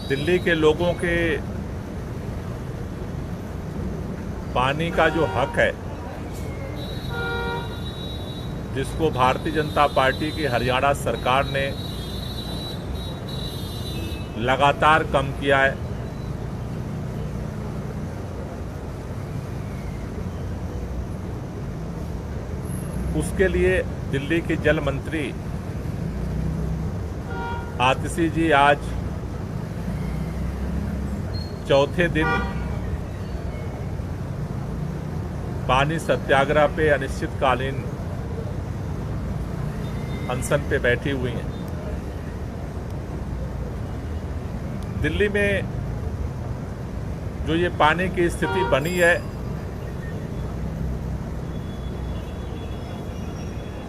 दिल्ली के लोगों के पानी का जो हक है, जिसको भारतीय जनता पार्टी की हरियाणा सरकार ने लगातार कम किया है, उसके लिए दिल्ली के जल मंत्री आतिशी जी आज चौथे दिन पानी सत्याग्रह पे अनिश्चितकालीन अनशन पे बैठी हुई हैं। दिल्ली में जो ये पानी की स्थिति बनी है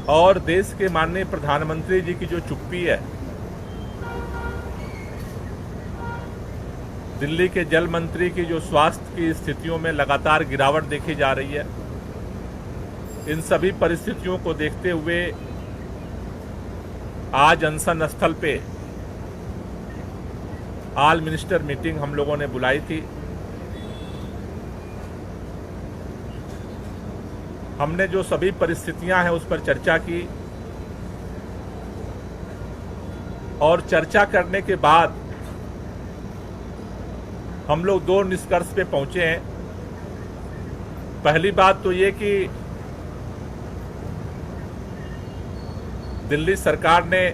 और देश के माननीय प्रधानमंत्री जी की जो चुप्पी है, दिल्ली के जल मंत्री की जो स्वास्थ्य की स्थितियों में लगातार गिरावट देखी जा रही है, इन सभी परिस्थितियों को देखते हुए आज अनशन स्थल पे ऑल मिनिस्टर मीटिंग हम लोगों ने बुलाई थी। हमने जो सभी परिस्थितियां हैं उस पर चर्चा की और चर्चा करने के बाद हम लोग दो निष्कर्ष पे पहुंचे हैं। पहली बात तो ये कि दिल्ली सरकार ने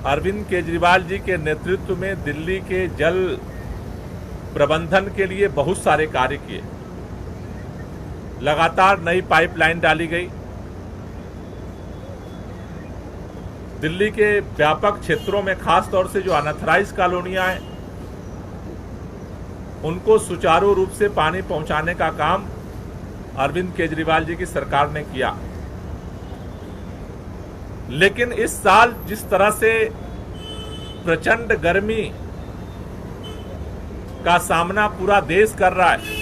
अरविंद केजरीवाल जी के नेतृत्व में दिल्ली के जल प्रबंधन के लिए बहुत सारे कार्य किए। लगातार नई पाइपलाइन डाली गई। दिल्ली के व्यापक क्षेत्रों में खास तौर से जो अनऑथराइज्ड कॉलोनियां हैं, उनको सुचारू रूप से पानी पहुंचाने का काम अरविंद केजरीवाल जी की सरकार ने किया। लेकिन इस साल जिस तरह से प्रचंड गर्मी का सामना पूरा देश कर रहा है,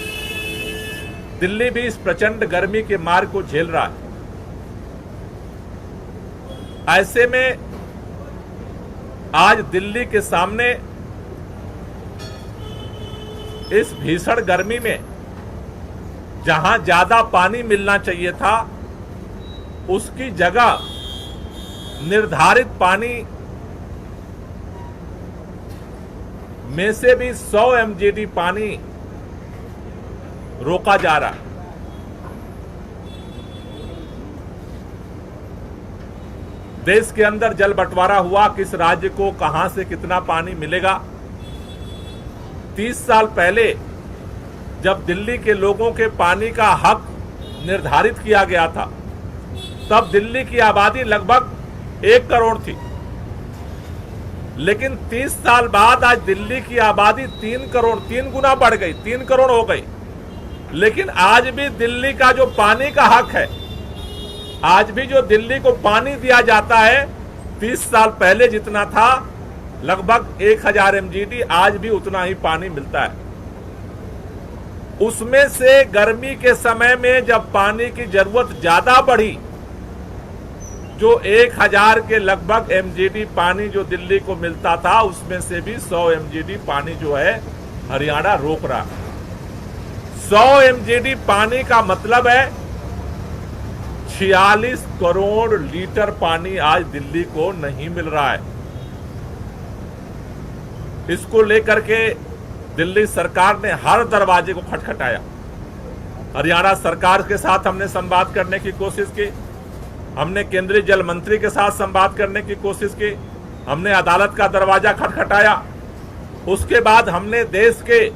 दिल्ली भी इस प्रचंड गर्मी के मार को झेल रहा है। ऐसे में आज दिल्ली के सामने इस भीषण गर्मी में जहां ज्यादा पानी मिलना चाहिए था, उसकी जगह निर्धारित पानी में से भी 100 MGD पानी रोका जा रहा है। देश के अंदर जल बंटवारा हुआ, किस राज्य को कहां से कितना पानी मिलेगा। 30 साल पहले जब दिल्ली के लोगों के पानी का हक निर्धारित किया गया था, तब दिल्ली की आबादी लगभग 1 करोड़ थी। लेकिन 30 साल बाद आज दिल्ली की आबादी 3 करोड़, 3 गुना बढ़ गई, 3 करोड़ हो गई। लेकिन आज भी दिल्ली का जो पानी का हक है, आज भी जो दिल्ली को पानी दिया जाता है, 30 साल पहले जितना था लगभग 1000 MGD, आज भी उतना ही पानी मिलता है। उसमें से गर्मी के समय में जब पानी की जरूरत ज्यादा बढ़ी, जो 1000 के लगभग MGD पानी जो दिल्ली को मिलता था, उसमें से भी 100 MGD पानी जो है हरियाणा रोक रहा है। 100 MGD पानी का मतलब है 46 करोड़ लीटर पानी आज दिल्ली को नहीं मिल रहा है। इसको लेकर के दिल्ली सरकार ने हर दरवाजे को खटखटाया। हरियाणा सरकार के साथ हमने संवाद करने की कोशिश की, हमने केंद्रीय जल मंत्री के साथ संवाद करने की कोशिश की, हमने अदालत का दरवाजा खटखटाया। उसके बाद हमने देश के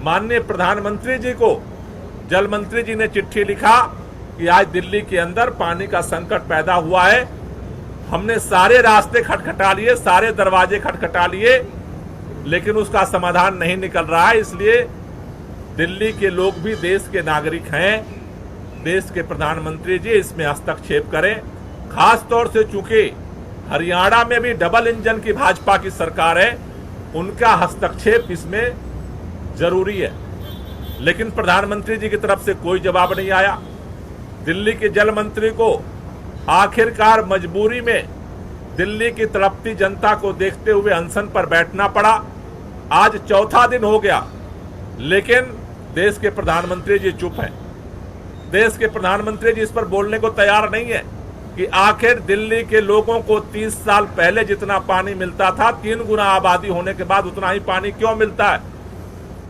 माननीय प्रधानमंत्री जी को, जल मंत्री जी ने चिट्ठी लिखा कि आज दिल्ली के अंदर पानी का संकट पैदा हुआ है। हमने सारे रास्ते खटखटा लिए, सारे दरवाजे खटखटा लिए, लेकिन उसका समाधान नहीं निकल रहा है। इसलिए दिल्ली के लोग भी देश के नागरिक हैं, देश के प्रधानमंत्री जी इसमें हस्तक्षेप करें। खास तौर से चूंकि हरियाणा में भी डबल इंजन की भाजपा की सरकार है, उनका हस्तक्षेप इसमें जरूरी है। लेकिन प्रधानमंत्री जी की तरफ से कोई जवाब नहीं आया। दिल्ली के जल मंत्री को आखिरकार मजबूरी में दिल्ली की तड़पती जनता को देखते हुए अनशन पर बैठना पड़ा। आज चौथा दिन हो गया, लेकिन देश के प्रधानमंत्री जी चुप हैं। देश के प्रधानमंत्री जी इस पर बोलने को तैयार नहीं है कि आखिर दिल्ली के लोगों को 30 साल पहले जितना पानी मिलता था, 3 गुना आबादी होने के बाद उतना ही पानी क्यों मिलता है?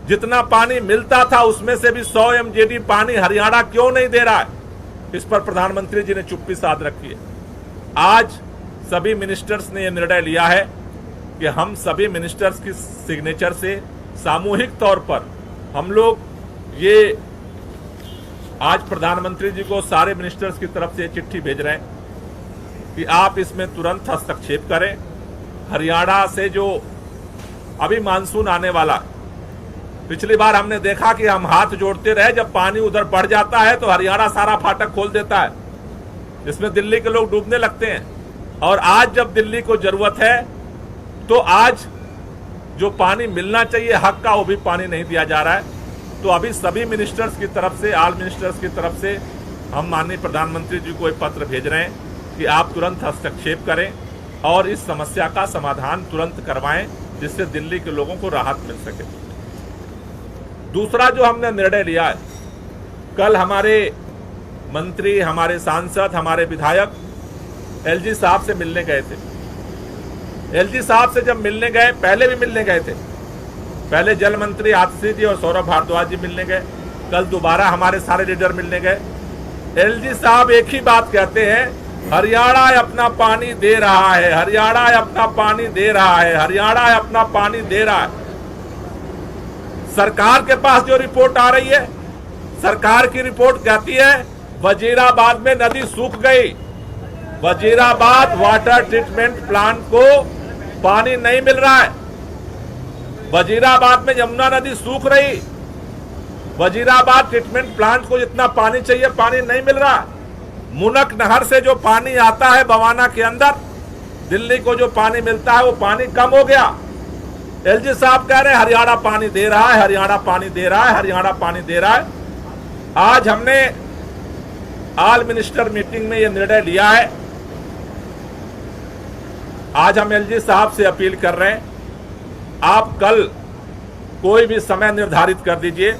जितना पानी मिलता था उसमें से भी 100 MGD पानी हरियाणा क्यों नहीं दे रहा है? इस पर प्रधानमंत्री जी ने चुप्पी साध रखी है। आज सभी मिनिस्टर्स ने यह निर्णय लिया है कि हम सभी मिनिस्टर्स की सिग्नेचर से सामूहिक तौर पर हम लोग ये आज प्रधानमंत्री जी को सारे मिनिस्टर्स की तरफ से चिट्ठी भेज रहे हैं कि आप इसमें तुरंत हस्तक्षेप करें। हरियाणा से जो अभी मानसून आने वाला, पिछली बार हमने देखा कि हम हाथ जोड़ते रहे, जब पानी उधर बढ़ जाता है तो हरियाणा सारा फाटक खोल देता है, जिसमें दिल्ली के लोग डूबने लगते हैं। और आज जब दिल्ली को जरूरत है तो आज जो पानी मिलना चाहिए हक का, वो भी पानी नहीं दिया जा रहा है। तो अभी सभी मिनिस्टर्स की तरफ से, ऑल मिनिस्टर्स की तरफ से हम माननीय प्रधानमंत्री जी को एक पत्र भेज रहे हैं कि आप तुरंत हस्तक्षेप करें और इस समस्या का समाधान तुरंत करवाएं, जिससे दिल्ली के लोगों को राहत मिल सके। दूसरा जो हमने निर्णय लिया है, कल हमारे मंत्री, हमारे सांसद, हमारे विधायक एलजी साहब से मिलने गए थे। एलजी साहब से जब मिलने गए, पहले भी मिलने गए थे, पहले जल मंत्री आतिशी जी और सौरभ भारद्वाज जी मिलने गए, कल दोबारा हमारे सारे लीडर मिलने गए। एलजी साहब एक ही बात कहते हैं, हरियाणा अपना पानी दे रहा है, हरियाणा अपना पानी दे रहा है, हरियाणा अपना पानी दे रहा है। सरकार के पास जो रिपोर्ट आ रही है, सरकार की रिपोर्ट कहती है वजीराबाद में नदी सूख गई, वजीराबाद वाटर ट्रीटमेंट प्लांट को पानी नहीं मिल रहा है, वजीराबाद में यमुना नदी सूख रही, वजीराबाद ट्रीटमेंट प्लांट को जितना पानी चाहिए पानी नहीं मिल रहा। मुनक नहर से जो पानी आता है बवाना के अंदर, दिल्ली को जो पानी मिलता है वो पानी कम हो गया। एलजी साहब कह रहे हैं हरियाणा पानी दे रहा है, हरियाणा पानी दे रहा है, हरियाणा पानी दे रहा है। आज हमने ऑल मिनिस्टर मीटिंग में यह निर्णय लिया है। आज हम एलजी साहब से अपील कर रहे हैं, आप कल कोई भी समय निर्धारित कर दीजिए,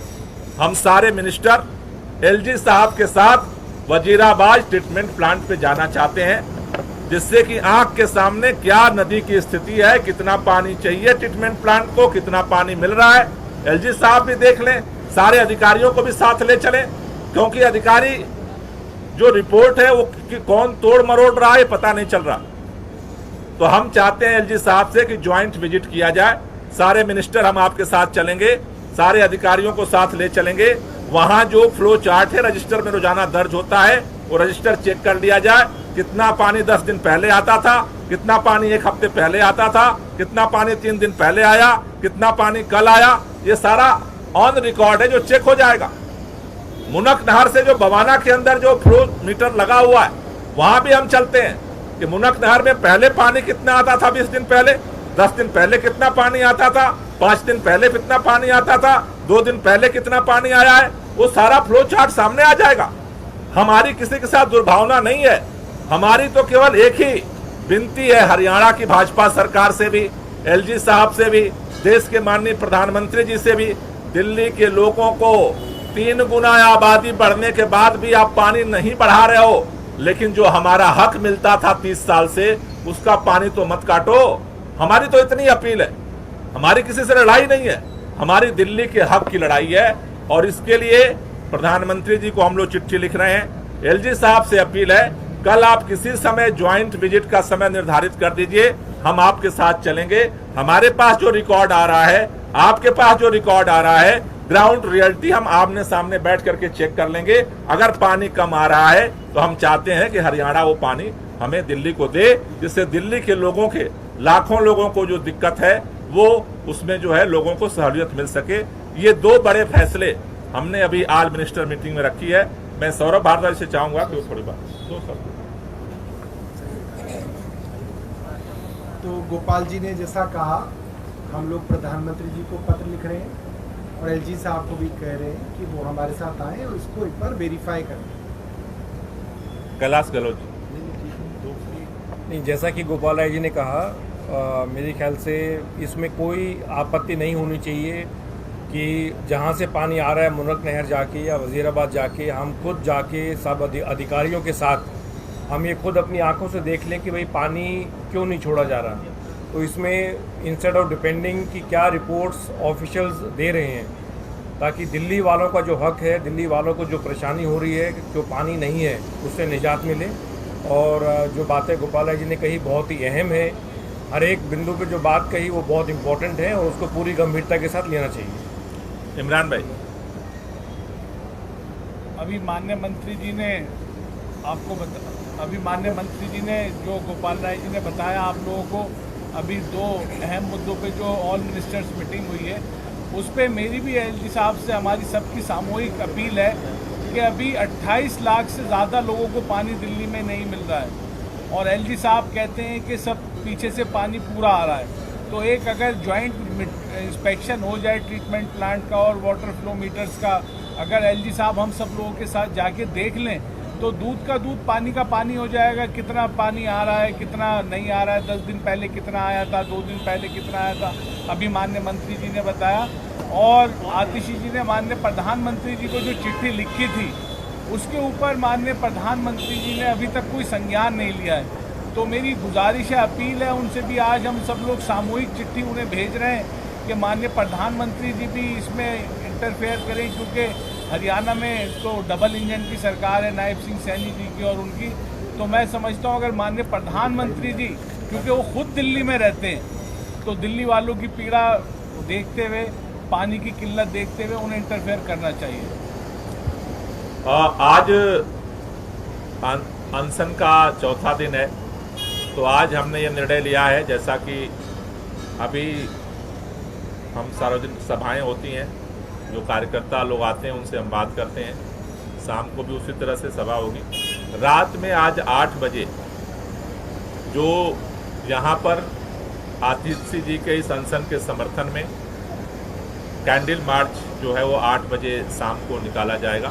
हम सारे मिनिस्टर एलजी साहब के साथ वजीराबाद ट्रीटमेंट प्लांट पे जाना चाहते हैं, जिससे कि आंख के सामने क्या नदी की स्थिति है, कितना पानी चाहिए ट्रीटमेंट प्लांट को, कितना पानी मिल रहा है, एलजी साहब भी देख लें, सारे अधिकारियों को भी साथ ले चलें, क्योंकि अधिकारी जो रिपोर्ट है वो कौन तोड़ मरोड़ रहा है पता नहीं चल रहा। तो हम चाहते हैं एलजी साहब से कि ज्वाइंट विजिट किया जाए, सारे मिनिस्टर हम आपके साथ चलेंगे, सारे अधिकारियों को साथ ले चलेंगे। वहां जो फ्लो चार्ट है रजिस्टर में रोजाना दर्ज होता है, वो रजिस्टर चेक कर लिया जाए, कितना पानी 10 दिन पहले आता था, कितना पानी 1 हफ्ते पहले आता था, कितना पानी 3 दिन पहले आया, कितना पानी कल आया, ये सारा ऑन रिकॉर्ड है जो चेक हो जाएगा। मुनक नहर से जो बवाना के अंदर जो फ्लो मीटर लगा हुआ है, वहां भी हम चलते हैं कि मुनक नहर में पहले पानी कितना आता था, 20 दिन पहले, 10 दिन पहले कितना पानी आता था, 5 दिन पहले कितना पानी आता था, 2 दिन पहले कितना पानी आया है, वो सारा फ्लो चार्ट सामने आ जाएगा। हमारी किसी के साथ दुर्भावना नहीं है, हमारी तो केवल एक ही विनती है हरियाणा की भाजपा सरकार से भी, एलजी साहब से भी, देश के माननीय प्रधानमंत्री जी से भी, दिल्ली के लोगों को 3 गुना आबादी बढ़ने के बाद भी आप पानी नहीं बढ़ा रहे हो, लेकिन जो हमारा हक मिलता था 30 साल से, उसका पानी तो मत काटो। हमारी तो इतनी अपील है, हमारी किसी से लड़ाई नहीं है, हमारी दिल्ली के हक की लड़ाई है। और इसके लिए प्रधानमंत्री जी को हम लोग चिट्ठी लिख रहे हैं। एलजी साहब से अपील है, कल आप किसी समय ज्वाइंट विजिट का समय निर्धारित कर दीजिए, हम आपके साथ चलेंगे। हमारे पास जो रिकॉर्ड आ रहा है, आपके पास जो रिकॉर्ड आ रहा है, ग्राउंड रियलिटी हम आमने सामने बैठ करके चेक कर लेंगे। अगर पानी कम आ रहा है तो हम चाहते हैं कि हरियाणा वो पानी हमें दिल्ली को दे, जिससे दिल्ली के लोगों के, लाखों लोगों को जो दिक्कत है वो उसमें जो है लोगों को सहूलियत मिल सके। ये 2 बड़े फैसले हमने अभी ऑल मिनिस्टर मीटिंग में रखी है। मैं सौरभ भारद्वाज से चाहूंगा कि वो थोड़ी बात। तो गोपाल जी ने जैसा कहा, हम लोग प्रधानमंत्री जी को पत्र लिख रहे हैं और एलजी साहब को भी कह रहे हैं कि वो हमारे साथ आए और इसको एक बार वेरीफाई करें। कैलाश गहलोत जी। नहीं, जैसा कि गोपाल राय जी ने कहा, मेरे ख्याल से इसमें कोई आपत्ति नहीं होनी चाहिए कि जहाँ से पानी आ रहा है मुनक नहर जाके या वज़ीराबाद जाके हम खुद जाके सब अधिकारियों के साथ हम ये खुद अपनी आंखों से देख लें कि भाई पानी क्यों नहीं छोड़ा जा रहा। तो इसमें इंस्टेड ऑफ डिपेंडिंग कि क्या रिपोर्ट्स ऑफिशियल्स दे रहे हैं, ताकि दिल्ली वालों का जो हक है, दिल्ली वालों को जो परेशानी हो रही है, जो पानी नहीं है, उससे निजात मिले। और जो बातें गोपाल राय जी ने कही बहुत ही अहम है, हर एक बिंदु पे जो बात कही वो बहुत इम्पोर्टेंट है और उसको पूरी गंभीरता के साथ लेना चाहिए। इमरान भाई, अभी माननीय मंत्री जी ने जो गोपाल राय जी ने बताया आप लोगों को, अभी दो अहम मुद्दों पे जो ऑल मिनिस्टर्स मीटिंग हुई है, उस पे मेरी भी एलजी साहब से हमारी सबकी सामूहिक अपील है कि अभी 28 लाख से ज़्यादा लोगों को पानी दिल्ली में नहीं मिल रहा है और एलजी साहब कहते हैं कि सब पीछे से पानी पूरा आ रहा है। तो एक अगर जॉइंट इंस्पेक्शन हो जाए ट्रीटमेंट प्लांट का और वाटर फ्लो मीटर्स का, अगर एलजी साहब हम सब लोगों के साथ जाके देख लें तो दूध का दूध, पानी का पानी हो जाएगा। कितना पानी आ रहा है, कितना नहीं आ रहा है, 10 दिन पहले कितना आया था, 2 दिन पहले कितना आया था, अभी माननीय मंत्री जी ने बताया। और आतिशी जी ने माननीय प्रधानमंत्री जी को जो चिट्ठी लिखी थी उसके ऊपर माननीय प्रधानमंत्री जी ने अभी तक कोई संज्ञान नहीं लिया है। तो मेरी गुजारिश है, अपील है उनसे भी, आज हम सब लोग सामूहिक चिट्ठी उन्हें भेज रहे हैं कि माननीय प्रधानमंत्री जी भी इसमें इंटरफेयर करें, क्योंकि हरियाणा में तो डबल इंजन की सरकार है, नायब सिंह सैनी जी की और उनकी। तो मैं समझता हूँ अगर माननीय प्रधानमंत्री जी, क्योंकि वो खुद दिल्ली में रहते हैं, तो दिल्ली वालों की पीड़ा देखते हुए, पानी की किल्लत देखते हुए उन्हें इंटरफेयर करना चाहिए। आज अनशन का चौथा दिन है, तो आज हमने ये निर्णय लिया है, जैसा कि अभी हम सार्वजनिक सभाएं होती हैं, जो कार्यकर्ता लोग आते हैं उनसे हम बात करते हैं, शाम को भी उसी तरह से सभा होगी। रात में आज 8 बजे जो यहाँ पर आतिशी जी के इस अनशन के समर्थन में कैंडल मार्च जो है वो 8 बजे शाम को निकाला जाएगा।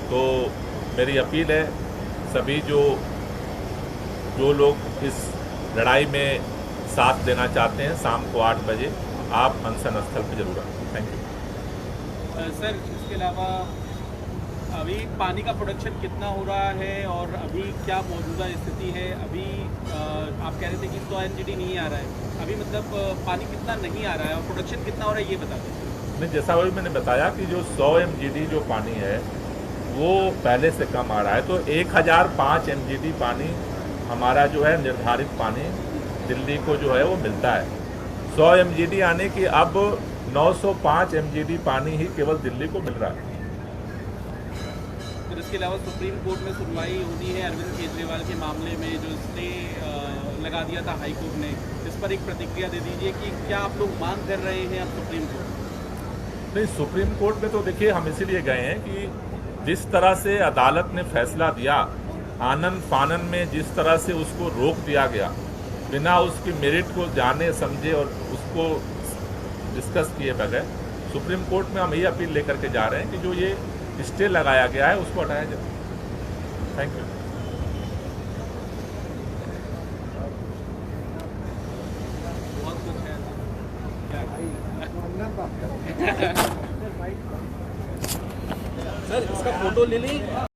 तो मेरी अपील है, सभी जो लोग इस लड़ाई में साथ देना चाहते हैं, शाम को 8 बजे आप अनशन स्थल पर जरूर आएं। Thank you sir. इसके अलावा अभी पानी का प्रोडक्शन कितना हो रहा है और अभी क्या मौजूदा स्थिति है? अभी आप कह रहे थे कि 100 MGD नहीं आ रहा है, अभी मतलब पानी कितना नहीं आ रहा है और प्रोडक्शन कितना हो रहा है, ये बता दें। नहीं, जैसा वही मैंने बताया कि जो 100 MGD जो पानी है वो पहले से कम आ रहा है, तो 1005 MGD पानी हमारा जो है निर्धारित पानी दिल्ली को जो है वो मिलता है। 100 MGD आने की अब 905 MGD पानी ही केवल दिल्ली को मिल रहा है। फिर इसके अलावा सुप्रीम कोर्ट में सुनवाई होनी है अरविंद केजरीवाल के मामले में, जो स्टे लगा दिया था हाई कोर्ट ने, इस पर एक प्रतिक्रिया दे दीजिए कि क्या आप लोग मांग कर रहे हैं अब सुप्रीम कोर्ट? नहीं, सुप्रीम कोर्ट में तो देखिए हम इसीलिए गए हैं कि जिस तरह से अदालत ने फैसला दिया, आनन फानन में जिस तरह से उसको रोक दिया गया, बिना उसकी मेरिट को जाने समझे और उसको डिस्कस किए बगैर, सुप्रीम कोर्ट में हम यही अपील लेकर के जा रहे हैं कि जो ये स्टे लगाया गया है उसको हटाया जाए। Thank you. बहुत कुछ है भाई सर, इसका फोटो ले लें।